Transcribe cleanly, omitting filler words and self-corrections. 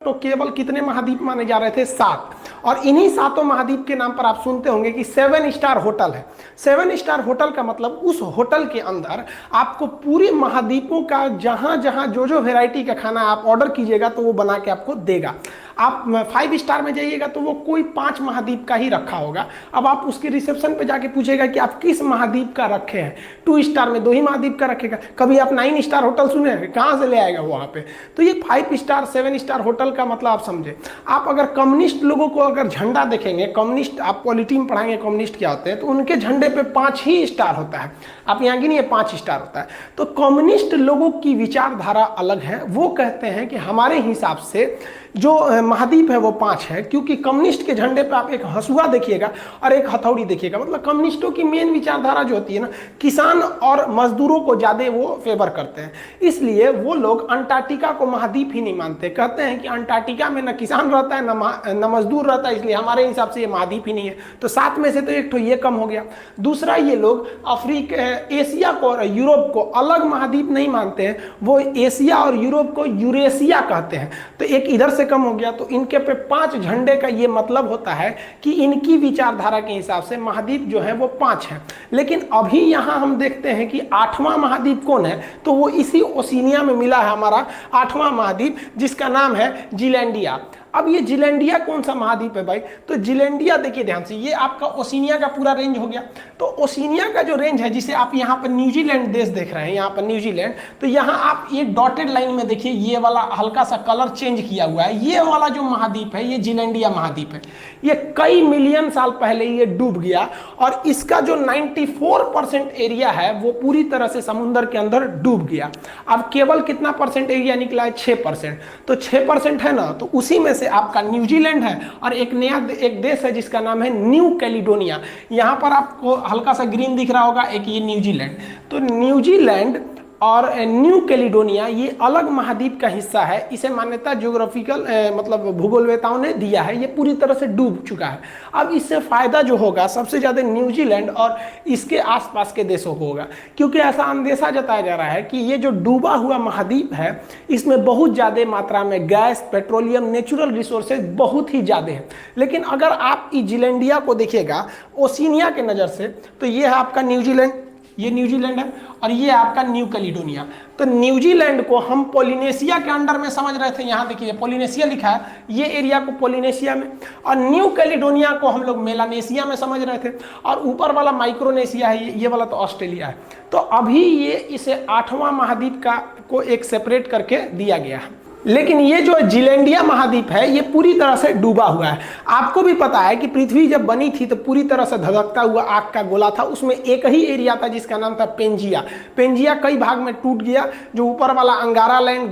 तो केवल कितने महाद्वीप माने जा रहे थे? 7। और इन्हीं 7 महाद्वीप के नाम पर आप सुनते होंगे कि 7 स्टार होटल है। 7 स्टार होटल का मतलब उस होटल के अंदर आपको पूरे महाद्वीपों का जहां जहां जो जो वेराइटी का खाना आप ऑर्डर कीजिएगा तो वो बना के आपको देगा। आप 5 स्टार में जाइएगा तो वो कोई 5 महाद्वीप का ही रखा होगा। अब आप उसके रिसेप्शन पे जाके पूछेगा कि आप किस महाद्वीप का रखे हैं। 2 स्टार में 2 ही महाद्वीप का रखेगा। कभी आप 9 स्टार होटल सुने हैं? कहाँ से ले आएगा वो वहाँ पे? तो ये 5 स्टार 7 स्टार होटल का मतलब आप समझे। आप अगर कम्युनिस्ट लोगों को अगर झंडा देखेंगे, कम्युनिस्ट आप पॉलिटी में पढ़ाएंगे कम्युनिस्ट क्या होते हैं, तो उनके झंडे पे 5 ही स्टार होता है। आप यहाँ गिनिए 5 स्टार होता है। तो कम्युनिस्ट लोगों की विचारधारा अलग है। वो कहते हैं कि हमारे हिसाब से जो महाद्वीप है वो 5 है, क्योंकि कम्युनिस्ट के झंडे पे आप एक हंसुआ देखिएगा और एक हथौड़ी देखिएगा। मतलब कम्युनिस्टों की मेन विचारधारा जो होती है ना, किसान और मजदूरों को ज्यादा वो फेवर करते हैं। इसलिए वो लोग अंटार्कटिका को महाद्वीप ही नहीं मानते। कहते हैं कि अंटार्कटिका में न किसान रहता है न मजदूर रहता है, इसलिए हमारे हिसाब से ये महाद्वीप ही नहीं है। तो 7 में से तो एक तो ये कम हो गया। दूसरा, ये लोग एशिया को और यूरोप को अलग महाद्वीप नहीं मानते हैं। वो एशिया और यूरोप को यूरेशिया कहते हैं। तो एक इधर से कम हो गया। तो इनके पे 5 झंडे का ये मतलब होता है कि इनकी विचारधारा के हिसाब से महाद्वीप जो है वो 5 है। लेकिन अभी यहां हम देखते हैं कि 8वां महाद्वीप कौन है, तो वो इसी ओशिनिया में मिला है हमारा 8वां महाद्वीप, जिसका नाम है जीलैंडिया। अब ये जीलैंडिया कौन सा महाद्वीप है भाई? तो जीलैंडिया देखिए ध्यान से, ये आपका ओशिनिया का पूरा रेंज हो गया। तो ओशिनिया का जो रेंज है, जिसे आप यहाँ पर न्यूजीलैंड देश देख रहे हैं, यहाँ पर न्यूजीलैंड, तो यहाँ आप ये डॉटेड लाइन में देखिए, ये वाला हल्का सा कलर चेंज किया हुआ है। ये वाला जो महाद्वीप है ये जीलैंडिया महाद्वीप है। ये कई मिलियन साल पहले ये डूब गया और इसका जो 94% एरिया है वो पूरी तरह से समुद्र के अंदर डूब गया। अब केवल कितना परसेंट एरिया निकला है? 6%। तो 6% है ना, तो उसी में से आपका न्यूजीलैंड है और एक नया एक देश है जिसका नाम है न्यू कैलिडोनिया। यहां पर आपको हल्का सा ग्रीन दिख रहा होगा, एक ये न्यूजीलैंड। तो न्यूजीलैंड और न्यू कैलिडोनिया ये अलग महाद्वीप का हिस्सा है। इसे मान्यता ज्योग्राफिकल मतलब भूगोलवेताओं ने दिया है। ये पूरी तरह से डूब चुका है। अब इससे फायदा जो होगा सबसे ज़्यादा न्यूजीलैंड और इसके आसपास के देशों को होगा, क्योंकि ऐसा अंदेशा जताया जा रहा है कि ये जो डूबा हुआ महाद्वीप है इसमें बहुत ज़्यादा मात्रा में गैस, पेट्रोलियम, नेचुरल रिसोर्सेज बहुत ही ज़्यादा है। लेकिन अगर आप जीलैंडिया को देखिएगा ओशिनिया के नज़र से, तो ये है आपका न्यूजीलैंड, ये न्यूजीलैंड है और ये आपका न्यू कैलिडोनिया। तो न्यूजीलैंड को हम पोलिनेशिया के अंडर में समझ रहे थे। यहाँ देखिए पोलिनेशिया लिखा है, ये एरिया को पोलिनेशिया में, और न्यू कैलिडोनिया को हम लोग मेलानेशिया में समझ रहे थे, और ऊपर वाला माइक्रोनेशिया है, ये वाला तो ऑस्ट्रेलिया है। तो अभी ये इसे 8वां महाद्वीप का को एक सेपरेट करके दिया गया है। लेकिन ये जो जीलैंडिया महाद्वीप है ये पूरी तरह से डूबा हुआ है। आपको भी पता है कि पृथ्वी जब बनी थी तो पूरी तरह से धधकता हुआ आग का गोला था। उसमें एक ही एरिया था जिसका नाम था पेंजिया। पेंजिया कई भाग में टूट गया। जो ऊपर वाला अंगारा लैंड